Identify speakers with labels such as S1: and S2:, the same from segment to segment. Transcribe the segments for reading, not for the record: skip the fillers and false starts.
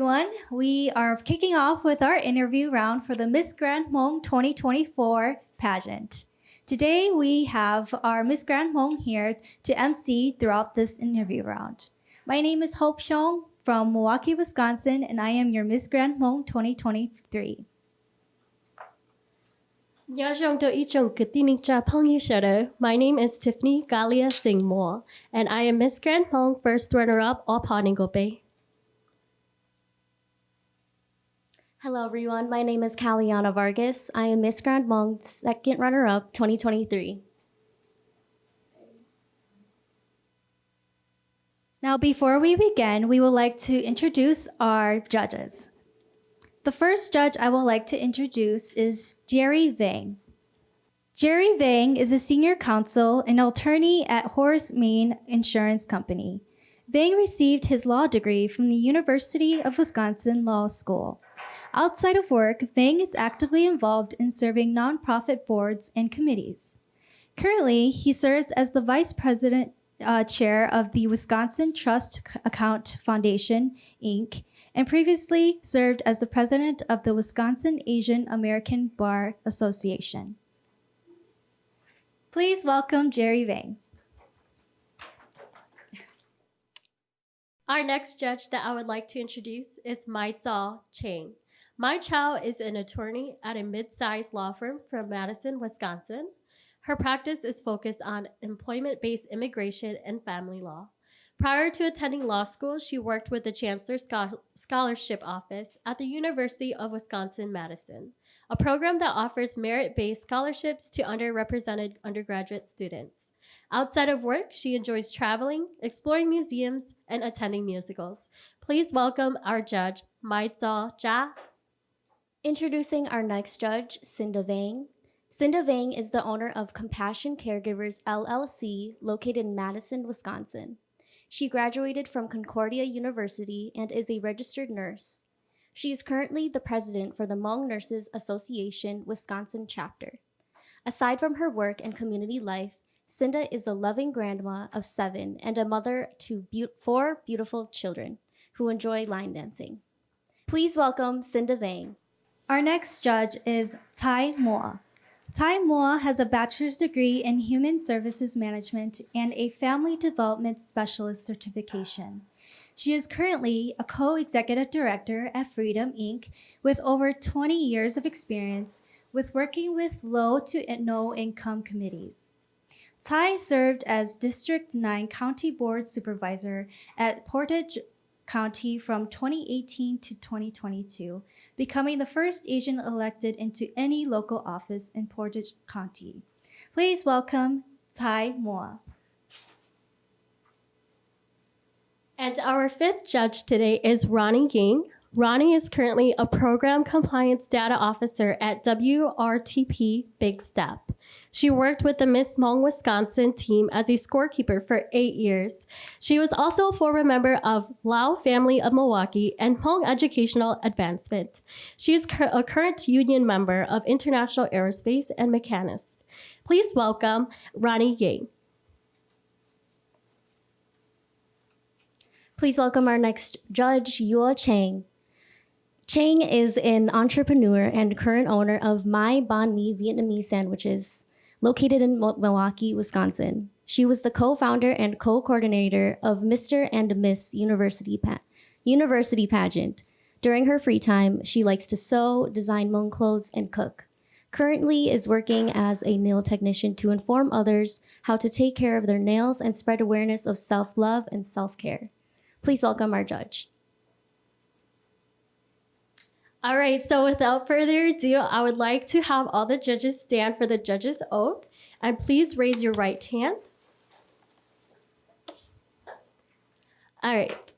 S1: everyone. We are kicking off with our interview round for the Miss Grand Hmong 2024 pageant. Today, we have our Miss Grand Hmong here to MC throughout this interview round. My name is Hope Shong from Milwaukee, Wisconsin, and I am your Miss Grand Hmong 2023.
S2: My name is Tiffany Galia Singmore, and I am Miss Grand Hmong first runner-up all Paningo Bay.
S3: Hello everyone, my name is Kaliana Vargas. I am Miss Grand Hmong second runner-up 2023.
S1: Now, before we begin, we would like to introduce our judges. The first judge I would like to introduce is Jerry Vang. Jerry Vang is a senior counsel and attorney at Horace Mann Insurance Company. Vang received his law degree from the University of Wisconsin Law School. Outside of work, Vang is actively involved in serving nonprofit boards and committees. Currently, he serves as the vice president chair of the Wisconsin Trust Account Foundation, Inc., and previously served as the president of the Wisconsin Asian American Bar Association. Please welcome Jerry Vang.
S2: Our next judge that I would like to introduce is Mai Chua Yang. Mai Chua is an attorney at a mid-sized law firm from Madison, Wisconsin. Her practice is focused on employment-based immigration and family law. Prior to attending law school, she worked with the Chancellor's Scholarship Office at the University of Wisconsin-Madison, a program that offers merit-based scholarships to underrepresented undergraduate students. Outside of work, she enjoys traveling, exploring museums, and attending musicals. Please welcome our judge, Mai Chua.
S3: Introducing our next judge, Cinda Vang. Cinda Vang is the owner of Compassion Caregivers LLC, located in Madison, Wisconsin. She graduated from Concordia University and is a registered nurse. She is currently the president for the Hmong Nurses Association Wisconsin chapter. Aside from her work and community life, Cinda is a loving grandma of 7 and a mother to 4 beautiful children who enjoy line dancing. Please welcome Cinda Vang.
S1: Our next judge is Tai Moa. Tai Moa has a bachelor's degree in Human Services Management and a Family Development Specialist certification. She is currently a co-executive director at Freedom, Inc., with over 20 years of experience with working with low to no income committees. Tai served as District 9 County Board Supervisor at Portage County from 2018 to 2022, becoming the first Asian elected into any local office in Portage County. Please welcome Tai Moa.
S2: And our fifth judge today is Ronnie Yang. Ronnie is currently a Program Compliance Data Officer at WRTP Big Step. She worked with the Miss Hmong Wisconsin team as a scorekeeper for 8 years. She was also a former member of Lao Family of Milwaukee and Hmong Educational Advancement. She is a current union member of International Aerospace and Mechanist. Please welcome Ronnie Yang.
S3: Please welcome our next judge, Yua Chang. Chang is an entrepreneur and current owner of My Banh Mi Vietnamese Sandwiches, located in Milwaukee, Wisconsin. She was the co-founder and co-coordinator of Mr. and Miss University Pageant. During her free time, she likes to sew, design Hmong clothes, and cook. Currently is working as a nail technician to inform others how to take care of their nails and spread awareness of self-love and self-care. Please welcome our judge.
S2: All right, so without further ado, I would like to have all the judges stand for the judge's oath, and please raise your right hand. All right.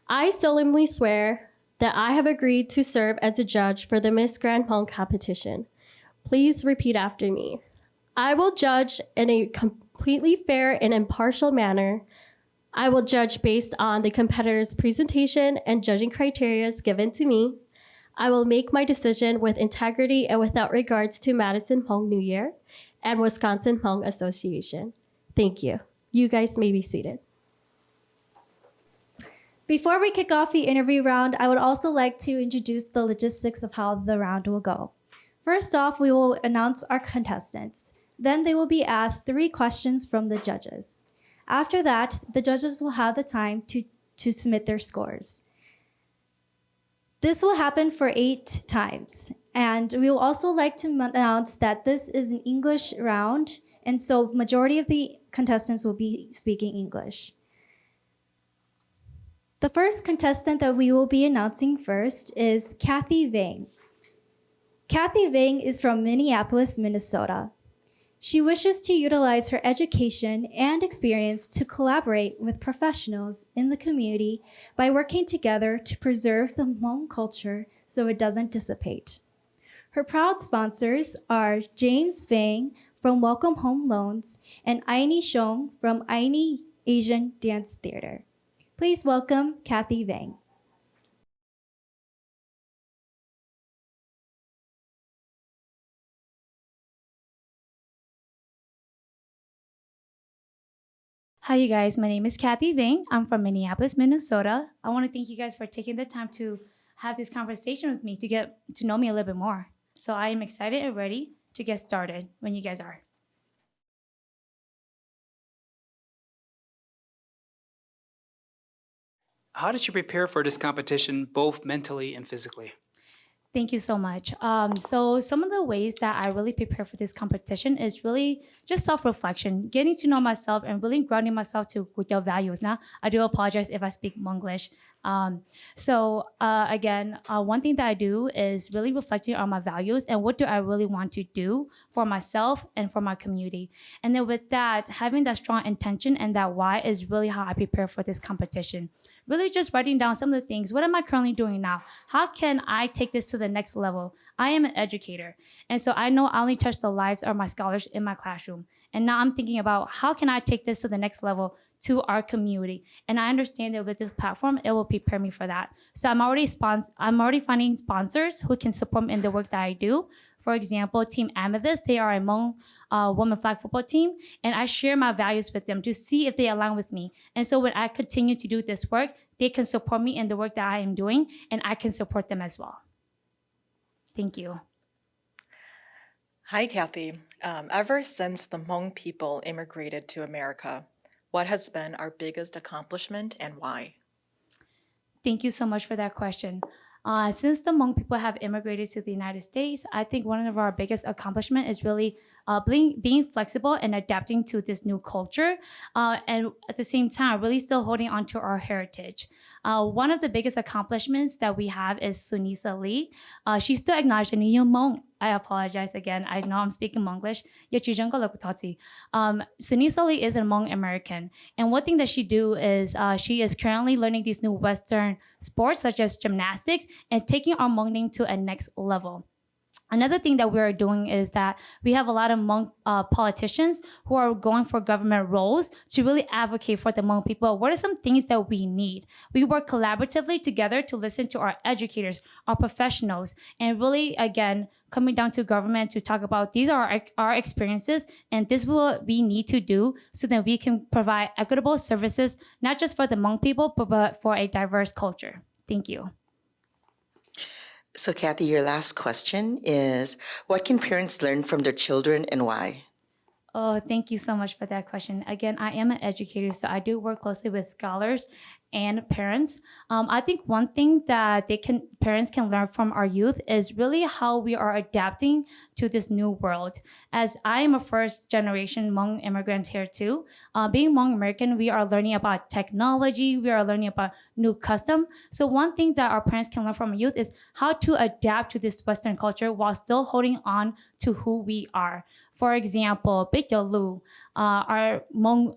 S2: I solemnly swear that I have agreed to serve as a judge for the Miss Grand Hmong competition. Please repeat after me. I will judge in a completely fair and impartial manner. I will judge based on the competitor's presentation and judging criteria given to me. I will make my decision with integrity and without regards to Madison Hmong New Year and Wisconsin Hmong Association. Thank you. You guys may be seated.
S1: Before we kick off the interview round, I would also like to introduce the logistics of how the round will go. First off, we will announce our contestants. Then they will be asked 3 questions from the judges. After that, the judges will have the time to submit their scores. This will happen for 8 times. And we will also like to announce that this is an English round, and so majority of the contestants will be speaking English. The first contestant that we will be announcing first is Kathy Vang. Kathy Vang is from Minneapolis, Minnesota. She wishes to utilize her education and experience to collaborate with professionals in the community by working together to preserve the Hmong culture so it doesn't dissipate. Her proud sponsors are James Vang from Welcome Home Loans and Aini Shong from Aini Asian Dance Theater. Please welcome Kathy Vang.
S4: Hi, you guys. My name is Kathy Vang. I'm from Minneapolis, Minnesota. I want to thank you guys for taking the time to have this conversation with me to get to know me a little bit more. So I am excited and ready to get started when you guys are.
S5: How did you prepare for this competition, both mentally and physically?
S4: Thank you so much. So some of the ways that I really prepare for this competition is really just self-reflection, getting to know myself and really grounding myself to your values. Now, I do apologize if I speak Monglish. Again, one thing that I do is really reflecting on my values and what do I really want to do for myself and for my community. And then with that, having that strong intention and that why is really how I prepare for this competition. Really just writing down some of the things. What am I currently doing now? How can I take this to the next level? I am an educator. And so I know I only touch the lives of my scholars in my classroom. And now I'm thinking about how can I take this to the next level to our community. And I understand that with this platform, it will prepare me for that. So I'm already finding sponsors who can support me in the work that I do. For example, Team Amethyst, they are a Hmong women flag football team, and I share my values with them to see if they align with me. And so when I continue to do this work, they can support me in the work that I am doing, and I can support them as well. Thank you.
S6: Hi, Kathy. Ever since the Hmong people immigrated to America, what has been our biggest accomplishment and why?
S4: Thank you so much for that question. Since the Hmong people have immigrated to the United States, I think one of our biggest accomplishments is really being flexible and adapting to this new culture, and at the same time, really still holding on to our heritage. One of the biggest accomplishments that we have is Sunisa Lee. She's still acknowledged in Nia Vang. I apologize again. I know I'm speaking Monglish. Sunisa Lee is a Hmong American. And one thing that she do is she is currently learning these new Western sports such as gymnastics and taking our Hmong name to a next level. Another thing that we're doing is that we have a lot of Hmong politicians who are going for government roles to really advocate for the Hmong people. What are some things that we need? We work collaboratively together to listen to our educators, our professionals, and really, again, coming down to government to talk about these are our experiences and this is what we need to do so that we can provide equitable services, not just for the Hmong people, but for a diverse culture. Thank you.
S7: So, Kathy, your last question is, what can parents learn from their children and why?
S4: Oh, thank you so much for that question. Again, I am an educator, so I do work closely with scholars and parents. I think one thing that parents can learn from our youth is really how we are adapting to this new world. As I am a first generation Hmong immigrant here too, being Hmong American, we are learning about technology, we are learning about new custom. So one thing that our parents can learn from our youth is how to adapt to this Western culture while still holding on to who we are. For example, Bitalu, our Hmong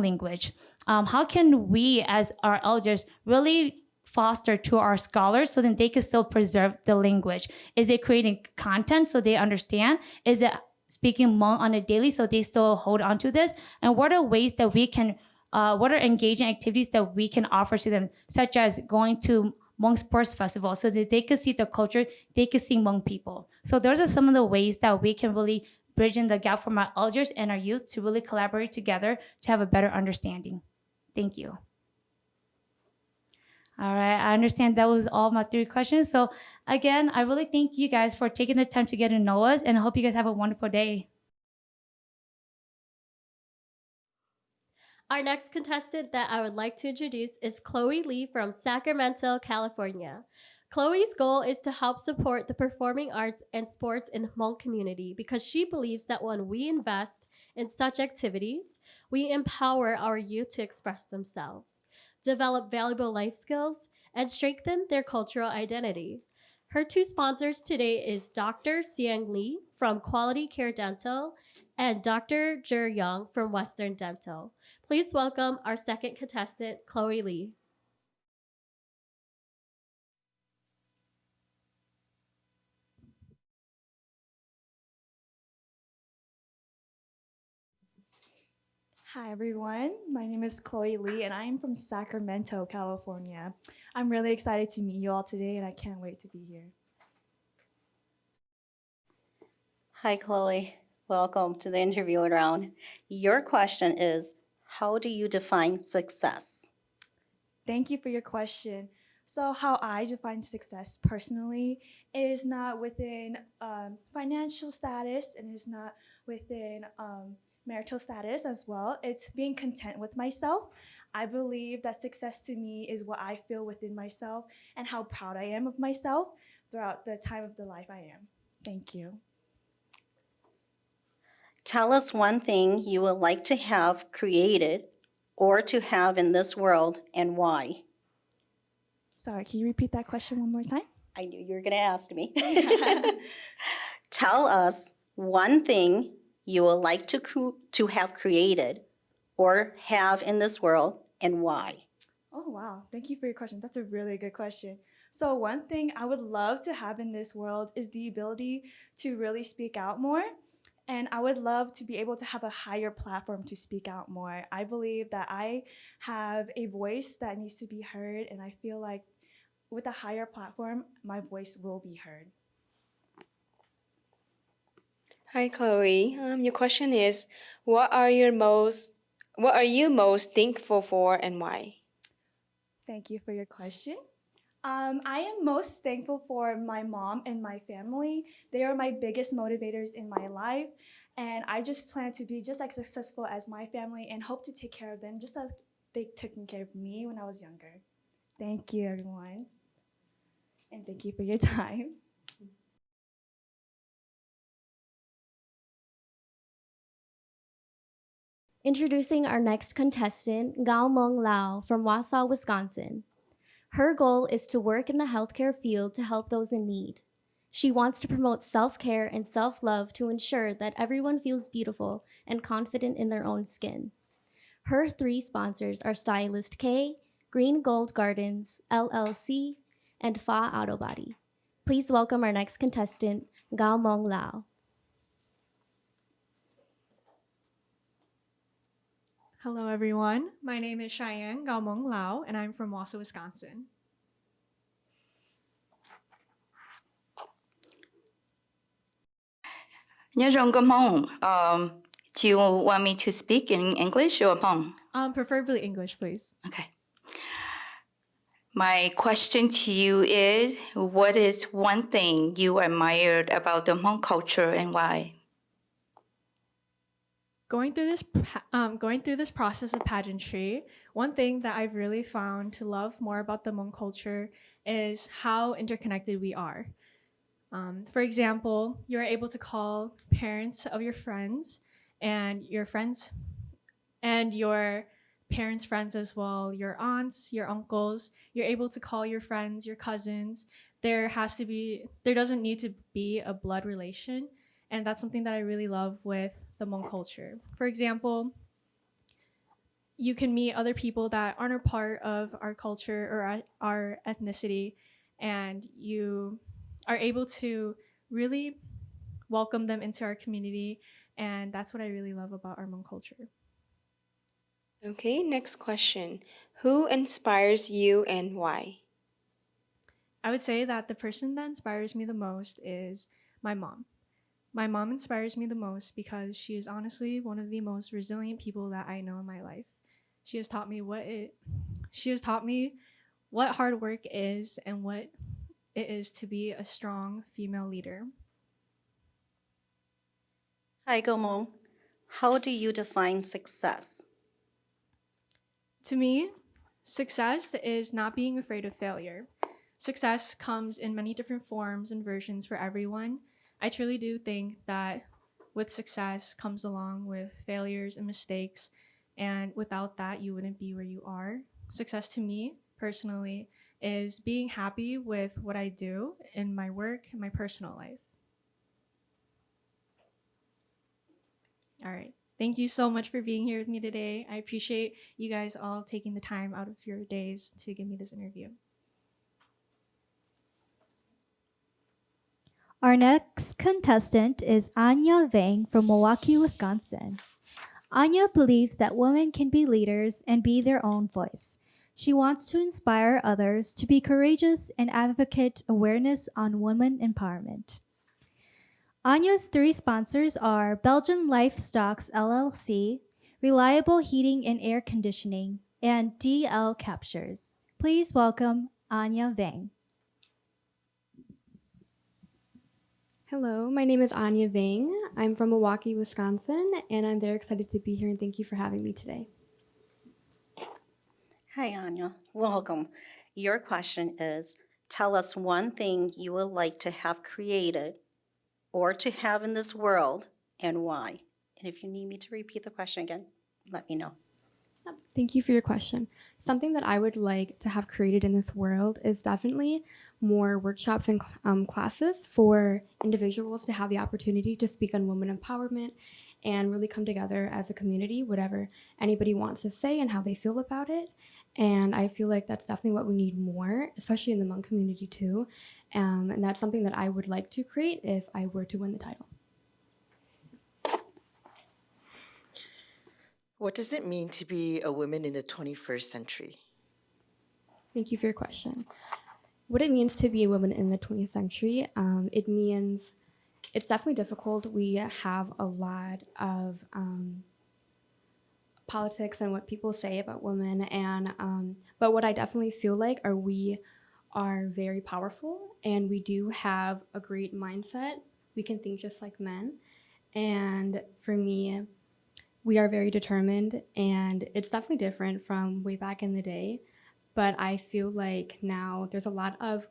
S4: language. How can we, as our elders, really foster to our scholars so that they can still preserve the language? Is it creating content so they understand? Is it speaking Hmong on a daily so they still hold on to this? And what are ways that we can, what are engaging activities that we can offer to them, such as going to Hmong Sports Festival so that they could see the culture, they could see Hmong people. So those are some of the ways that we can really bridge in the gap from our elders and our youth to really collaborate together to have a better understanding. Thank you. All right, I understand that was all my 3 questions. So again, I really thank you guys for taking the time to get to know us, and I hope you guys have a wonderful day.
S2: Our next contestant that I would like to introduce is Chloe Lee from Sacramento, California. Chloe's goal is to help support the performing arts and sports in the Hmong community because she believes that when we invest in such activities, we empower our youth to express themselves, develop valuable life skills, and strengthen their cultural identity. Her 2 sponsors today is Dr. Siang Lee from Quality Care Dental and Dr. Chua Yang from Western Dental. Please welcome our second contestant, Chloe Lee.
S8: Hi everyone, my name is Chloe Lee and I am from Sacramento, California. I'm really excited to meet you all today and I can't wait to be here.
S9: Hi, Chloe. Welcome to the interview round. Your question is, how do you define success?
S8: Thank you for your question. So how I define success personally is not within financial status and is not within marital status as well. It's being content with myself. I believe that success to me is what I feel within myself and how proud I am of myself throughout the time of the life I am. Thank you.
S9: Tell us one thing you would like to have created or to have in this world and why.
S8: Sorry, can you repeat that question one more time?
S9: I knew you were going to ask me. Tell us one thing you would like to have created or have in this world and why.
S8: Oh, wow. Thank you for your question. That's a really good question. So one thing I would love to have in this world is the ability to really speak out more. And I would love to be able to have a higher platform to speak out more. I believe that I have a voice that needs to be heard, and I feel like with a higher platform, my voice will be heard.
S10: Hi, Chloe. Your question is, what are you most thankful for and why?
S8: Thank you for your question. I am most thankful for my mom and my family. They are my biggest motivators in my life. And I just plan to be just as successful as my family and hope to take care of them just as they took care of me when I was younger. Thank you, everyone. And thank you for your time.
S3: Introducing our next contestant, Goong Lao from Wausau, Wisconsin. Her goal is to work in the healthcare field to help those in need. She wants to promote self-care and self-love to ensure that everyone feels beautiful and confident in their own skin. Her 3 sponsors are Stylist K, Green Gold Gardens, LLC, and Fa Auto Body. Please welcome our next contestant, Goong Lao.
S11: Hello, everyone. My name is Chua Yang Lao, and I'm from Wausau, Wisconsin.
S12: Nia Vang, do you want me to speak in English or Hmong?
S11: Preferably English, please.
S12: Okay. My question to you is, what is one thing you admired about the Hmong culture and why?
S11: Going through this process of pageantry, one thing that I've really found to love more about the Hmong culture is how interconnected we are. For example, you're able to call parents of your friends and your friends and your parents' friends as well, your aunts, your uncles. You're able to call your friends, your cousins. There doesn't need to be a blood relation. And that's something that I really love with the Hmong culture. For example, you can meet other people that aren't a part of our culture or our ethnicity, and you are able to really welcome them into our community, and that's what I really love about our Hmong culture.
S10: Okay, next question. Who inspires you and why?
S11: I would say that the person that inspires me the most is my mom. My mom inspires me the most because she is honestly one of the most resilient people that I know in my life. She has taught me what what hard work is and what it is to be a strong female leader.
S9: Hi, Goong. How do you define success?
S11: To me, success is not being afraid of failure. Success comes in many different forms and versions for everyone. I truly do think that with success comes along with failures and mistakes, and without that, you wouldn't be where you are. Success to me, personally, is being happy with what I do in my work and my personal life. All right. Thank you so much for being here with me today. I appreciate you guys all taking the time out of your days to give me this interview.
S1: Our next contestant is Nia Vang from Milwaukee, Wisconsin. Anya believes that women can be leaders and be their own voice. She wants to inspire others to be courageous and advocate awareness on women empowerment. Anya's 3 sponsors are Belgian Livestocks LLC, Reliable Heating and Air Conditioning, and DL Captures. Please welcome Nia Vang.
S13: Hello, my name is Nia Vang. I'm from Milwaukee, Wisconsin, and I'm very excited to be here, and thank you for having me today.
S9: Hi, Anya. Welcome. Your question is, tell us one thing you would like to have created or to have in this world and why. And if you need me to repeat the question again, let me know.
S13: Thank you for your question. Something that I would like to have created in this world is definitely more workshops and classes for individuals to have the opportunity to speak on women empowerment and really come together as a community, whatever anybody wants to say and how they feel about it. And I feel like that's definitely what we need more, especially in the Hmong community too. And that's something that I would like to create if I were to win the title.
S7: What does it mean to be a woman in the 21st century?
S13: Thank you for your question. What it means to be a woman in the 20th century, it means it's definitely difficult. We have a lot of politics and what people say about women, and but what I definitely feel like are we are very powerful, and we do have a great mindset. We can think just like men, and for me, we are very determined, and it's definitely different from way back in the day. But I feel like now there's a lot of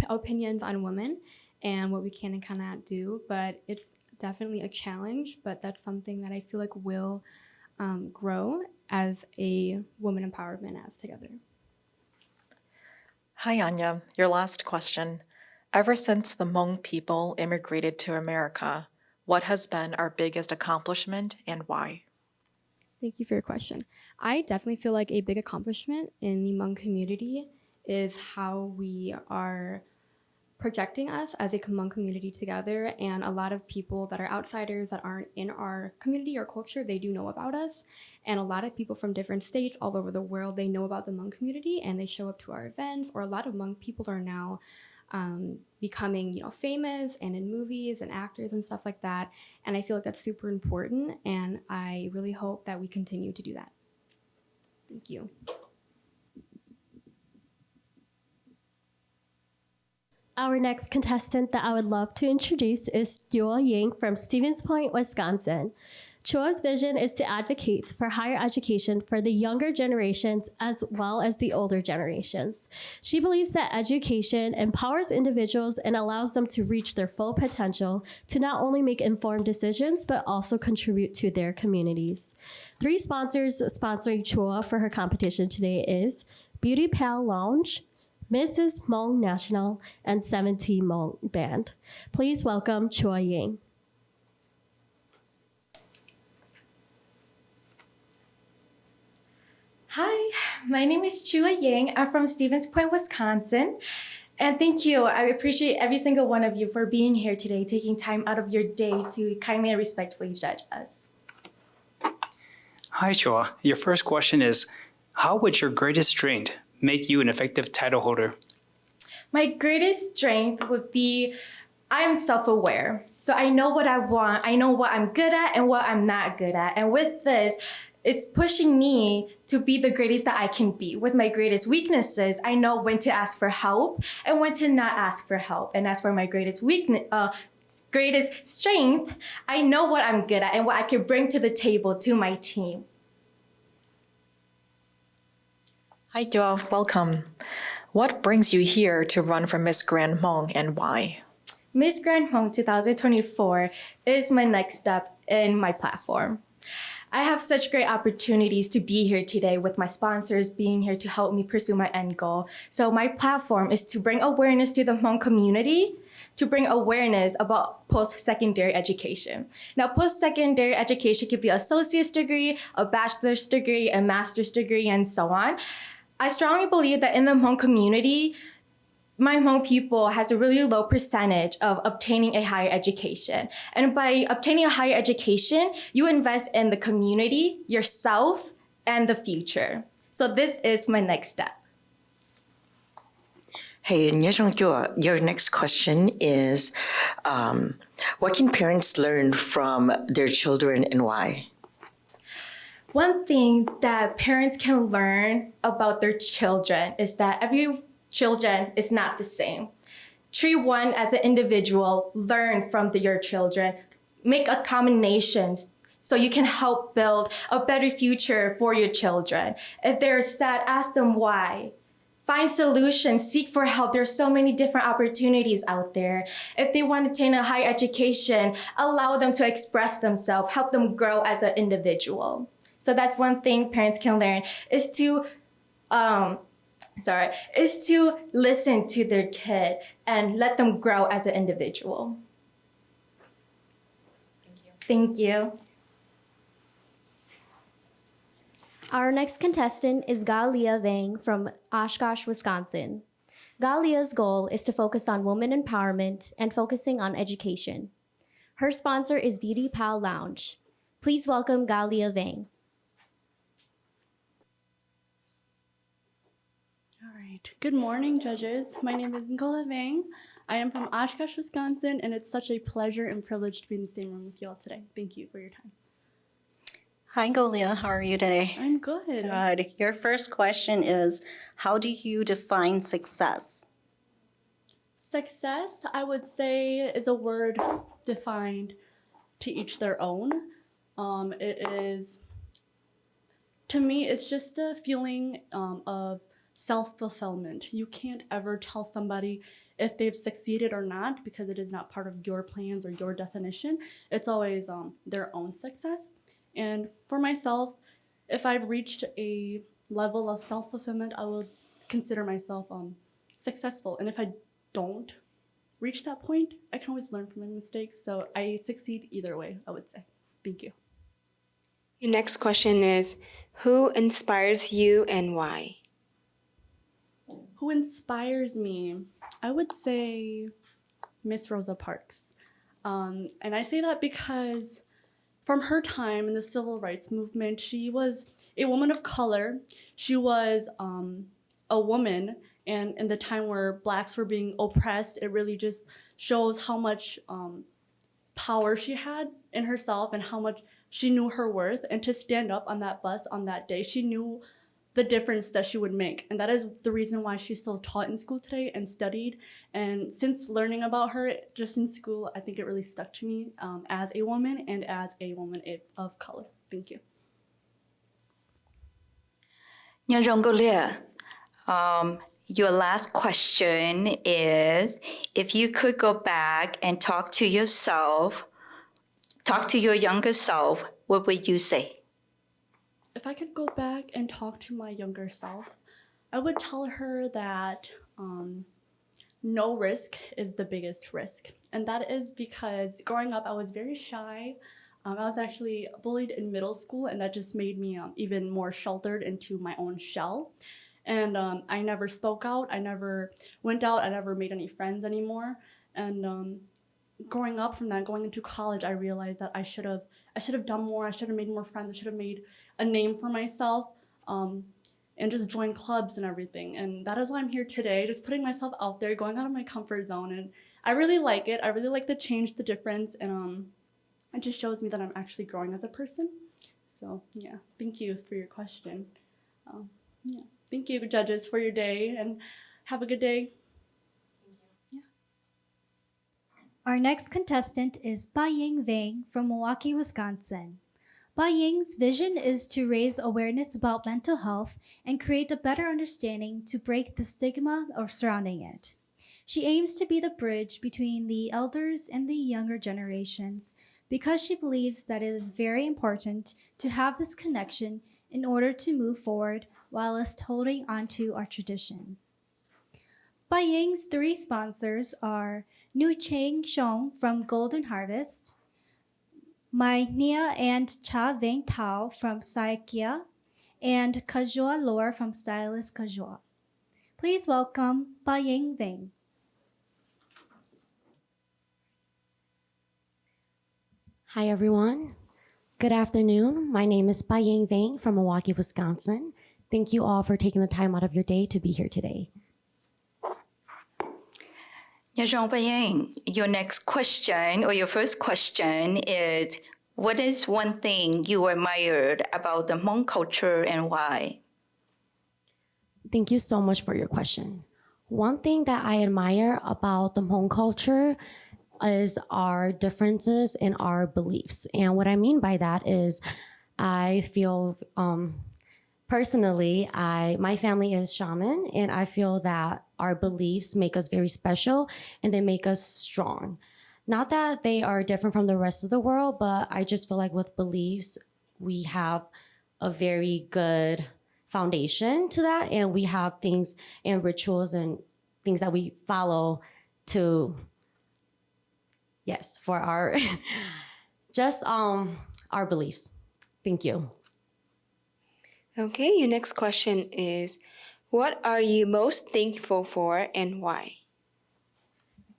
S13: opinions on women and what we can and cannot do, but it's definitely a challenge, but that's something that I feel like will grow as a woman empowerment as together.
S6: Hi, Anya. Your last question. Ever since the Hmong people immigrated to America, what has been our biggest accomplishment and why?
S13: Thank you for your question. I definitely feel like a big accomplishment in the Hmong community is how we are projecting us as a Hmong community together, and a lot of people that are outsiders that aren't in our community or culture, they do know about us, and a lot of people from different states all over the world, they know about the Hmong community and they show up to our events, or a lot of Hmong people are now becoming, famous and in movies and actors and stuff like that, and I feel like that's super important, and I really hope that we continue to do that. Thank you.
S2: Our next contestant that I would love to introduce is Chua Yang from Stevens Point, Wisconsin. Chua's vision is to advocate for higher education for the younger generations as well as the older generations. She believes that education empowers individuals and allows them to reach their full potential to not only make informed decisions, but also contribute to their communities. 3 sponsors sponsoring Chua for her competition today is Beauty Pal Lounge, Mrs. Hmong National, and 70 Hmong Band. Please welcome Chua Yang.
S14: Hi, my name is Chua Yang. I'm from Stevens Point, Wisconsin. And thank you. I appreciate every single one of you for being here today, taking time out of your day to kindly and respectfully judge us.
S5: Hi, Chua. Your first question is, how would your greatest strength make you an effective title holder?
S14: My greatest strength would be I'm self-aware. So I know what I want, I know what I'm good at and what I'm not good at. And with this, it's pushing me to be the greatest that I can be. With my greatest weaknesses, I know when to ask for help and when to not ask for help. And as for my greatest strength, I know what I'm good at and what I can bring to the table to my team.
S6: Hi, Chua. Welcome. What brings you here to run for Miss Grand Hmong and why?
S14: Miss Grand Hmong 2024 is my next step in my platform. I have such great opportunities to be here today with my sponsors being here to help me pursue my end goal. So my platform is to bring awareness to the Hmong community, to bring awareness about post-secondary education. Now, post-secondary education could be an associate's degree, a bachelor's degree, a master's degree, and so on. I strongly believe that in the Hmong community, my Hmong people has a really low percentage of obtaining a higher education. And by obtaining a higher education, you invest in the community, yourself, and the future. So this is my next step.
S7: Hey, Nia Vang, your next question is, what can parents learn from their children and why?
S14: One thing that parents can learn about their children is that every children is not the same. Treat one as an individual, learn from your children, make accommodations so you can help build a better future for your children. If they're sad, ask them why. Find solutions, seek for help. There's so many different opportunities out there. If they want to attain a higher education, allow them to express themselves, help them grow as an individual. So that's one thing parents can learn is to listen to their kid and let them grow as an individual. Thank you.
S3: Our next contestant is Nia Vang from Oshkosh, Wisconsin. Nia's goal is to focus on women empowerment and focusing on education. Her sponsor is Beauty Pal Lounge. Please welcome Nia Vang.
S15: Good morning, judges. My name is Nia Vang. I am from Oshkosh, Wisconsin, and it's such a pleasure and privilege to be in the same room with you all today. Thank you for your time.
S9: Hi, Golia. How are you today?
S15: I'm good.
S9: Good. Your first question is, how do you define success?
S15: Success, I would say, is a word defined to each their own. It is, to me, it's just a feeling of self-fulfillment. You can't ever tell somebody if they've succeeded or not because it is not part of your plans or your definition. It's always their own success. And for myself, if I've reached a level of self-fulfillment, I will consider myself successful. And if I don't reach that point, I can always learn from my mistakes. So I succeed either way, I would say. Thank you.
S10: Your next question is, who inspires you and why?
S15: Who inspires me? I would say Miss Rosa Parks. And I say that because from her time in the civil rights movement, she was a woman of color. She was a woman, and in the time where Blacks were being oppressed, it really just shows how much power she had in herself and how much she knew her worth. And to stand up on that bus on that day, she knew the difference that she would make. And that is the reason why she's still taught in school today and studied. And since learning about her just in school, I think it really stuck to me as a woman and as a woman of color. Thank you.
S12: Nyanjongolia, your last question is, if you could go back and talk to yourself, talk to your younger self, what would you say?
S15: If I could go back and talk to my younger self, I would tell her that no risk is the biggest risk. And that is because growing up, I was very shy. I was actually bullied in middle school, and that just made me even more sheltered into my own shell. And I never spoke out. I never went out. I never made any friends anymore. And growing up from that, going into college, I realized that I should have done more. I should have made more friends. I should have made a name for myself and just joined clubs and everything. And that is why I'm here today, just putting myself out there, going out of my comfort zone. And I really like it. I really like the change, the difference. And it just shows me that I'm actually growing as a person. So yeah, thank you for your question. Yeah, thank you, judges, for your day, and have a good day.
S1: Our next contestant is Bayang Vang from Milwaukee, Wisconsin. Bayang's vision is to raise awareness about mental health and create a better understanding to break the stigma surrounding it. She aims to be the bridge between the elders and the younger generations because she believes that it is very important to have this connection in order to move forward whilst holding onto our traditions. Bayang's three sponsors are Nu Chang Shong from Golden Harvest, my Nia and Cha Vang Tao from Saikia, and Kajua Lore from Stylist Kajua. Please welcome Bayang Vang.
S16: Hi, everyone. Good afternoon. My name is Bayang Vang from Milwaukee, Wisconsin. Thank you all for taking the time out of your day to be here today.
S12: Nia Vang, your next question, or your first question is, what is one thing you admired about the Hmong culture and why?
S16: Thank you so much for your question. One thing that I admire about the Hmong culture is our differences in our beliefs. And what I mean by that is I feel personally, my family is shaman, and I feel that our beliefs make us very special and they make us strong. Not that they are different from the rest of the world, but I just feel like with beliefs, we have a very good foundation to that, and we have things and rituals and things that we follow to, yes, for our, just our beliefs. Thank you.
S10: Okay, your next question is, what are you most thankful for and why?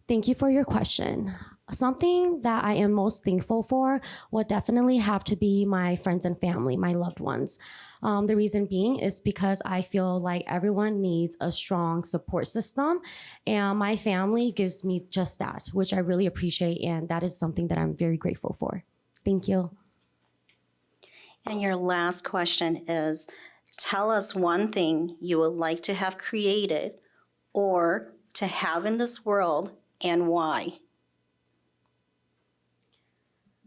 S16: Thank you for your question. Something that I am most thankful for would definitely have to be my friends and family, my loved ones. The reason being is because I feel like everyone needs a strong support system, and my family gives me just that, which I really appreciate, and that is something that I'm very grateful for. Thank you.
S9: And your last question is, tell us one thing you would like to have created or to have in this world and why.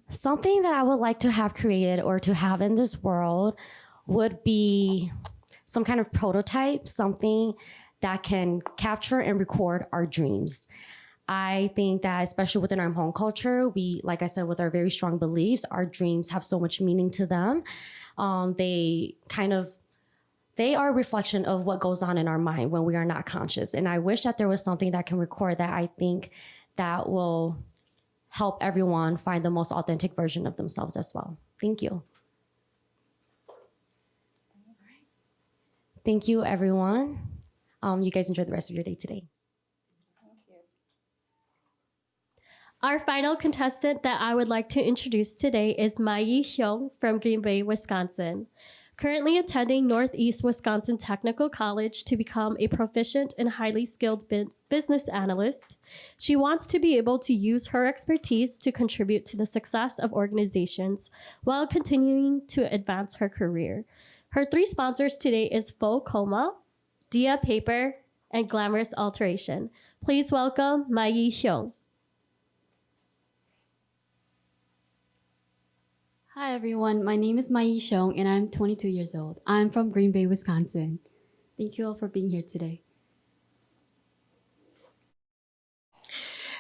S16: Something that I would like to have created or to have in this world would be some kind of prototype, something that can capture and record our dreams. I think that especially within our Hmong culture, we, like I said, with our very strong beliefs, our dreams have so much meaning to them. They are a reflection of what goes on in our mind when we are not conscious. And I wish that there was something that can record that. I think that will help everyone find the most authentic version of themselves as well. Thank you. Thank you, everyone. You guys enjoy the rest of your day today.
S2: Our final contestant that I would like to introduce today is Mai Hyung from Green Bay, Wisconsin. Currently attending Northeast Wisconsin Technical College to become a proficient and highly skilled business analyst. She wants to be able to use her expertise to contribute to the success of organizations while continuing to advance her career. Her three sponsors today is Faux Coma, Dia Paper, and Glamorous Alteration. Please welcome Mai Hyung.
S17: Hi everyone, my name is Mai Shong and I'm 22 years old. I'm from Green Bay, Wisconsin. Thank you all for being here today.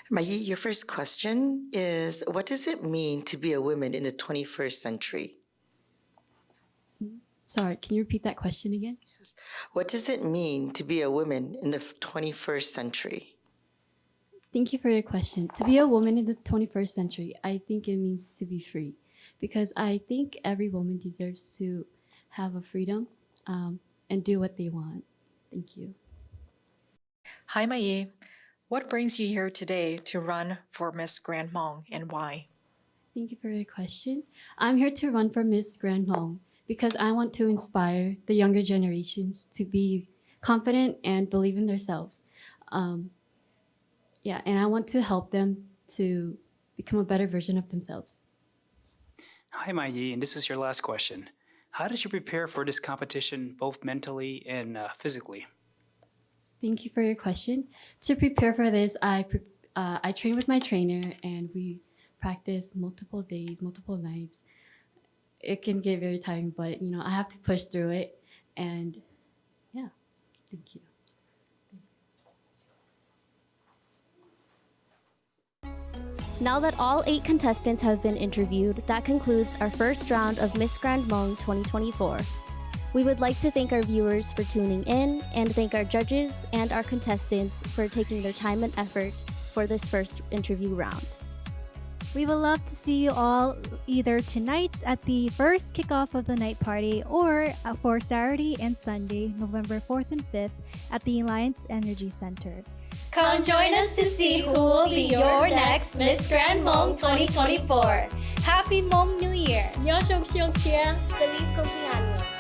S7: Mai, your first question is, what does it mean to be a woman in the 21st century?
S17: Sorry, can you repeat that question again?
S7: What does it mean to be a woman in the 21st century?
S17: Thank you for your question. To be a woman in the 21st century, I think it means to be free. Because I think every woman deserves to have a freedom and do what they want. Thank you.
S6: Hi, Mai. What brings you here today to run for Miss Grand Hmong and why?
S17: Thank you for your question. I'm here to run for Miss Grand Hmong because I want to inspire the younger generations to be confident and believe in themselves. And I want to help them to become a better version of themselves.
S5: Hi, Mai Yi, and this is your last question. How did you prepare for this competition, both mentally and physically?
S17: Thank you for your question. To prepare for this, I train with my trainer and we practice multiple days, multiple nights. It can get very tiring, but I have to push through it. And yeah, thank you.
S3: Now that all 8 contestants have been interviewed, that concludes our first round of Miss Grand Hmong 2024. We would like to thank our viewers for tuning in and thank our judges and our contestants for taking their time and effort for this first interview round.
S1: We would love to see you all either tonight at the first kickoff of the night party or for Saturday and Sunday, November 4th and 5th at the Alliance Energy Center.
S2: Come join us to see who will be your next Miss Grand Hmong 2024.
S1: Happy Hmong New Year!
S2: Yo Shong Xiong Chia.
S3: Feliz cumpleaños!